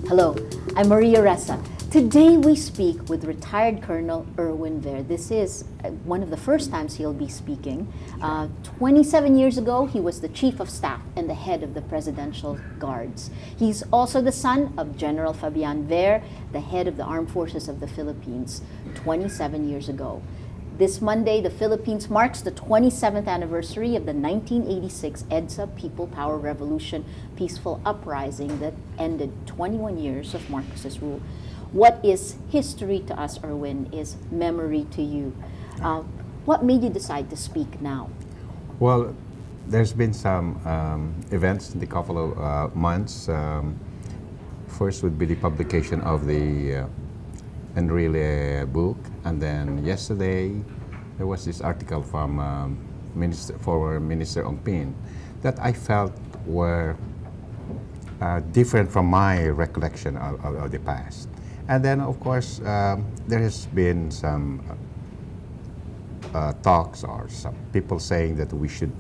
Hello, I'm Maria Ressa. Today we speak with retired Colonel Irwin Ver. This is one of the first times he'll be speaking. 27 years ago, he was the Chief of Staff and the head of the Presidential Guards. He's also the son of General Fabian Ver, the head of the Armed Forces of the Philippines, 27 years ago. This Monday, the Philippines marks the 27th anniversary of the 1986 EDSA People Power Revolution peaceful uprising that ended 21 years of Marcos's rule. What is history to us, Irwin, is memory to you. What made you decide to speak now? Well, there's been some events in the couple of months. First would be the publication of the Enrile book, and then yesterday there was this article from former Minister Ong Pin that I felt were different from my recollection of the past. And then, of course, there has been some talks or some people saying that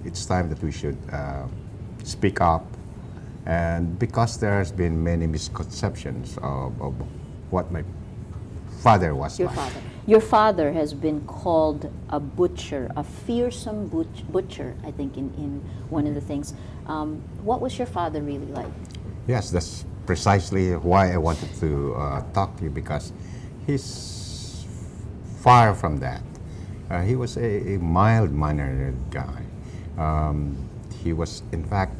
it's time that we should speak up, and because there has been many misconceptions of what my father was Your like. father. Your father has been called a butcher, a fearsome butcher, I think, in one of the things. What was your father really like? Yes, that's precisely why I wanted to talk to you, because he's far from that. He was a mild-mannered guy. He was, in fact,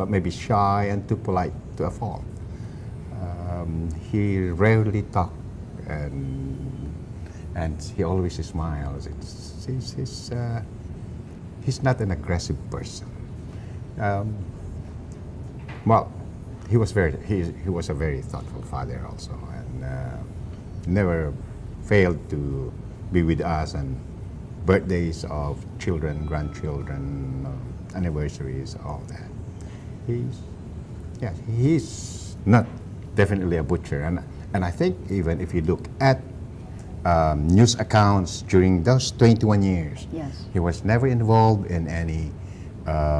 maybe shy and too polite to a fault. He rarely talked, and he always smiles. He's not an aggressive person. Well, he was a very thoughtful father also, and never failed to be with us on birthdays of children, grandchildren, anniversaries, all that. He's not definitely a butcher, and I think even if you look at news accounts during those 21 years, Yes. he was never involved in any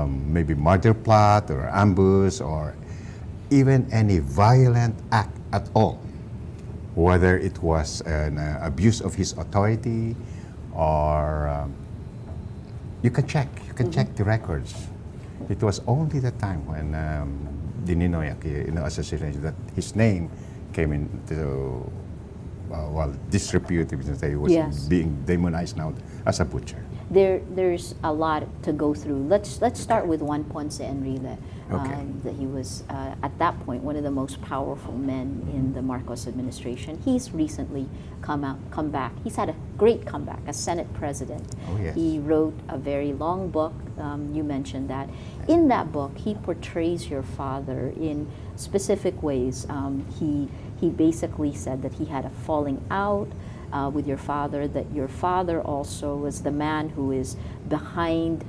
maybe murder plot or ambush or even any violent act at all, whether it was an abuse of his authority or you can check the records. It was only the time when the Ninoy Aquino assassination that his name came into disrepute, because he was Yes. being demonized now as a butcher. There's a lot to go through. Let's start with Juan Ponce Enrile. Okay. That he was at that point one of the most powerful men in the Marcos administration. He's recently come back. He's had a great comeback as Senate President. Oh, yes. He wrote a very long book. You mentioned that. In that book, he portrays your father in specific ways. He basically said that he had a falling out with your father, that your father also was the man who is behind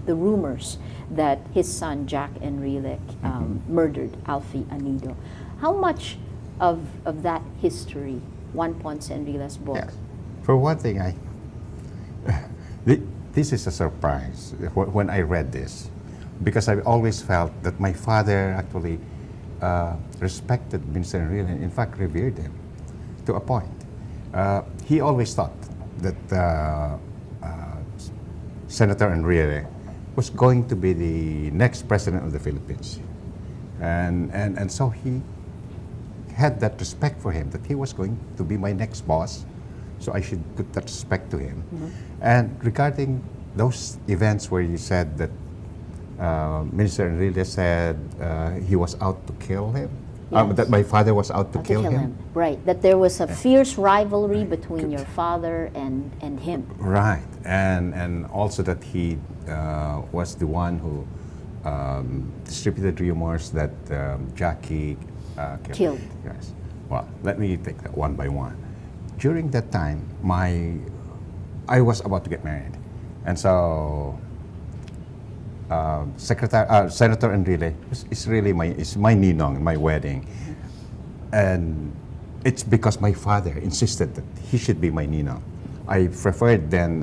the rumors that his son, Jack Enrile, murdered Alfie Anido. How much of that history, Juan Ponce Enrile's book? Yes. For one thing, this is a surprise when I read this, because I always felt that my father actually respected Mr. Enrile and in fact revered him to a point. He always thought that Senator Enrile was going to be the next president of the Philippines. And so he had that respect for him, that he was going to be my next boss, so I should put that respect to him. Mm-hmm. And regarding those events where you said that Minister Enrile said he was out to kill him, Yes. that my father was out to kill him. Right, that there was a fierce rivalry between your father and him. Right, and also that he was the one who distributed rumors that Jackie Killed. Yes. Well, let me take that one by one. During that time, I was about to get married, and so Senator Enrile is really my ninong, my wedding, and it's because my father insisted that he should be my ninong. I preferred then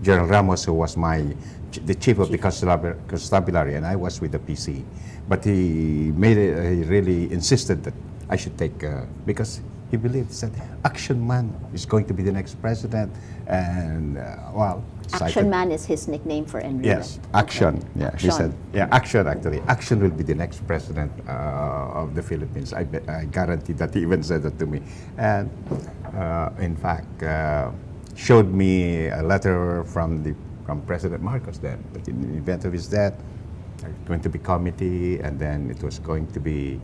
General Ramos, who was my the chief of the constabulary, and I was with the PC. But he made it, he really insisted that I should take, because he believed that Action Man is going to be the next president, and well, Action Man is his nickname for Enrile. yes, Action. Okay. Yeah, he said, yeah, Action actually. Action will be the next president of the Philippines. I guarantee that he even said that to me, and in fact, showed me a letter from President Marcos then. But in the event of his death, there's going to be committee, and then it was going to be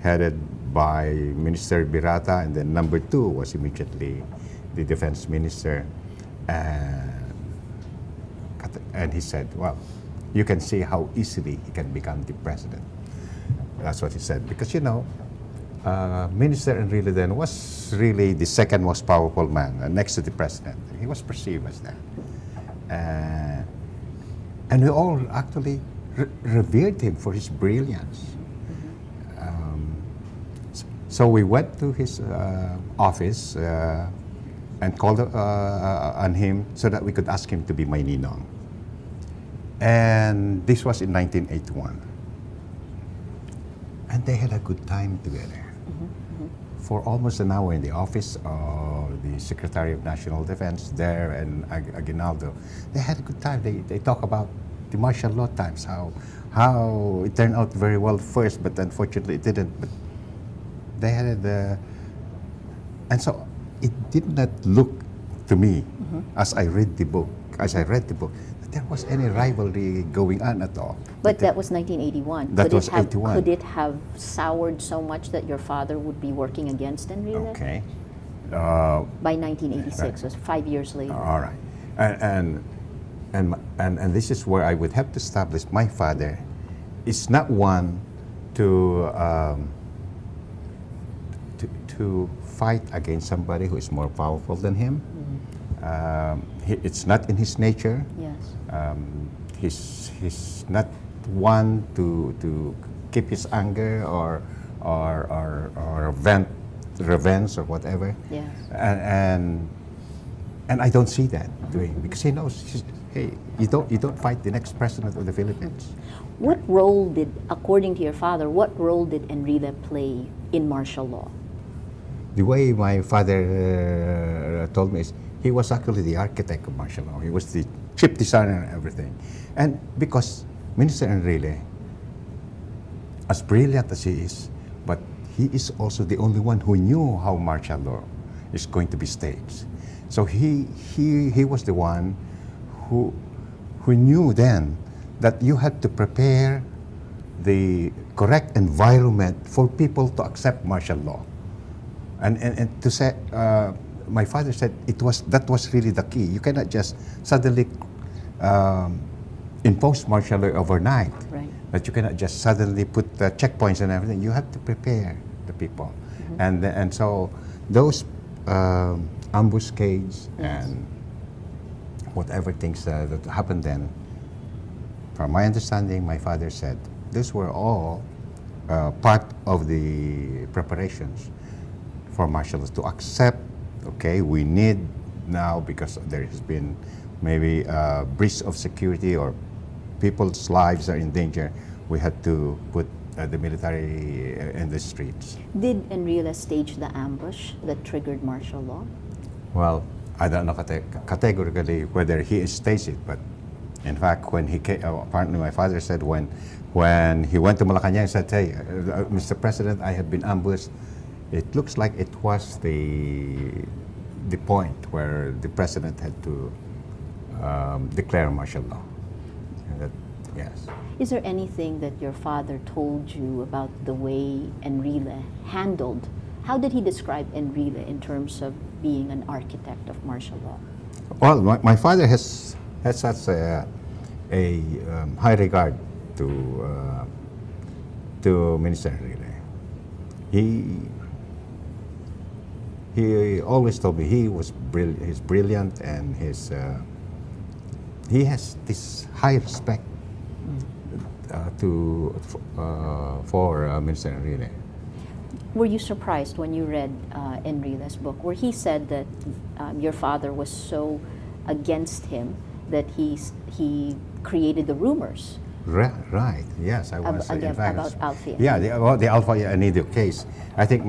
headed by Minister Birata, and then number 2 was immediately the defense minister. And he said, well, you can see how easily he can become the president. That's what he said. Because, you know, Minister Enrile then was really the second most powerful man next to the president. He was perceived as that. And we all actually revered him for his brilliance. So we went to his office and called on him so that we could ask him to be my ninong. And this was in 1981. And they had a good time together. For almost an hour in the office of the Secretary of National Defense there and Aguinaldo. They had a good time. They talk about the martial law times, how it turned out very well first, but unfortunately it didn't. But they had and so it did not look to me as I read the book, that there was any rivalry going on at all. But that was 1981. That was 81. Could it have soured so much that your father would be working against Enrile? Okay. By 1986, was 5 years later. All right. And this is where I would have to establish my father is not one to fight against somebody who is more powerful than him. It's not in his nature. Yes. He's not one to keep his anger or vent revenge or whatever. Yes. And I don't see that doing, because he knows, hey, you don't fight the next president of the Philippines. What role did, according to your father, what role did Enrile play in martial law? The way my father told me is he was actually the architect of martial law. He was the chief designer and everything. And because Minister Enrile, as brilliant as he is, but he is also the only one who knew how martial law is going to be staged. So he was the one who knew then that you had to prepare the correct environment for people to accept martial law. And to say, my father said that was really the key. You cannot just suddenly impose martial law overnight. Right. That you cannot just suddenly put checkpoints and everything. You have to prepare the people. And so those ambuscades and whatever things that happened then, from my understanding, my father said, these were all part of the preparations for martial law, to accept, okay, we need now, because there has been maybe a breach of security or people's lives are in danger, we had to put the military in the streets. Did Enrile stage the ambush that triggered martial law? Well, I don't know categorically whether he staged it, but in fact, when he came, apparently my father said when he went to Malacanang, he said, hey, Mr. President, I have been ambushed. It looks like it was the point where the president had to declare martial law. Yes. Is there anything that your father told you about the way Enrile handled? How did he describe Enrile in terms of being an architect of martial law? Well, my father has such a high regard to Minister Enrile. He always told me he's brilliant, and he has this high respect for Minister Enrile. Were you surprised when you read Enrile's book, where he said that your father was so against him that he created the rumors Right. Yes, I was. again, in fact, about Alfie. yeah, the Alpha Anido case. I think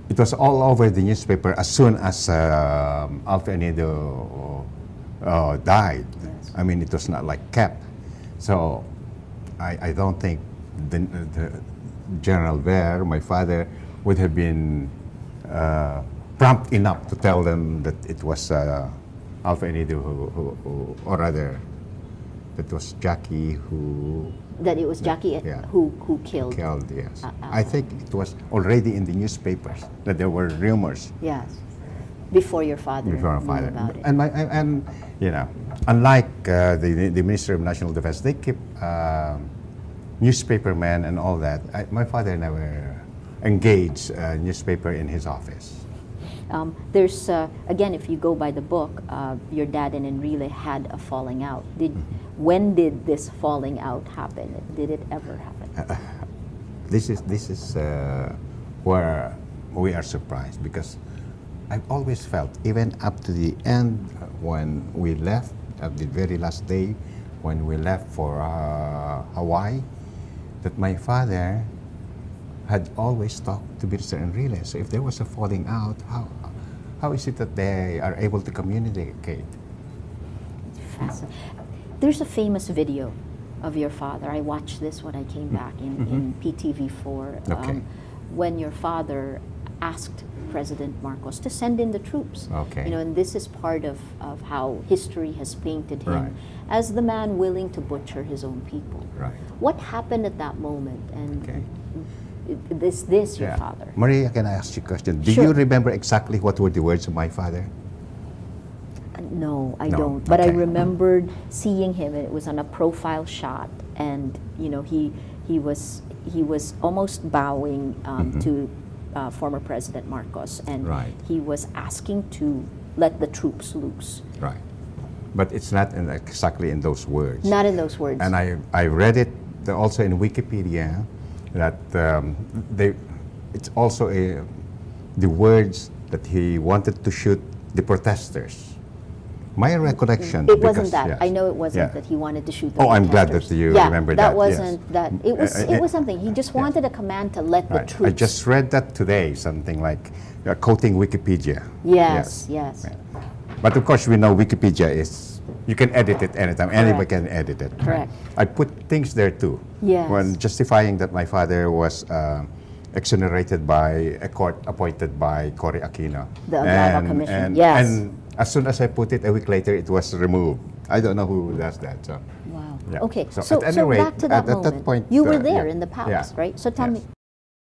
it was all over the newspaper as soon as Alpha Anido died. Yes. I mean, it was not like kept. So I don't think the General Ver, my father, would have been prompt enough to tell them that it was Alpha Anido who or rather, that was Jackie who That it was Jackie yeah. who killed. killed, yes. I think it was already in the newspapers that there were rumors Yes, before your father before my knew father. about it. And you know, unlike the Ministry of National Defense, they keep newspapermen and all that. My father never engaged a newspaper in his office. There's again, if you go by the book, your dad and Enrile had a falling out. When did this falling out happen? Did it ever happen? This is where we are surprised, because I've always felt, even up to the end when we left, at the very last day when we left for Hawaii, that my father had always talked to Mr. Enrile. So if there was a falling out, how is it that they are able to communicate? Fascinating. There's a famous video of your father. I watched this when I came back in PTV4. Okay. When your father asked President Marcos to send in the troops. Okay. You know, and this is part of how history has painted him Right. as the man willing to butcher his own people. Right. What happened at that moment? And Okay. this your father? Maria, can I ask you a question? Do Sure. you remember exactly what were the words of my father? No, I No, don't. But I okay. remembered seeing him, and it was on a profile shot, and you know he was almost bowing to former President Marcos, and Right. he was asking to let the troops loose. Right. But it's not exactly in those words. Not in those words. And I read it also in Wikipedia that it's also the words that he wanted to shoot the protesters. My recollection. It wasn't because- that. yes. I know it wasn't Yeah. that he wanted to shoot the Oh, I'm glad that protesters. you yeah, remember that that, wasn't yes. that. It was something. He just yes. wanted a command to let the Right. troops. I just read that today, something like quoting Wikipedia. Yes. Yeah. But of course, we know Wikipedia is, you can edit it anytime. Anybody can edit it. Correct. I put things there too. Yes. When justifying that my father was exonerated by a court appointed by Cory Aquino. The Agrava Commission. Yes. And as soon as I put it, a week later, it was removed. I don't know who does that. So. Wow. Yeah. Okay. So So, at any rate, back to that at that moment. point, You were there yeah. in the palace, Yeah. right? So tell Yes. me,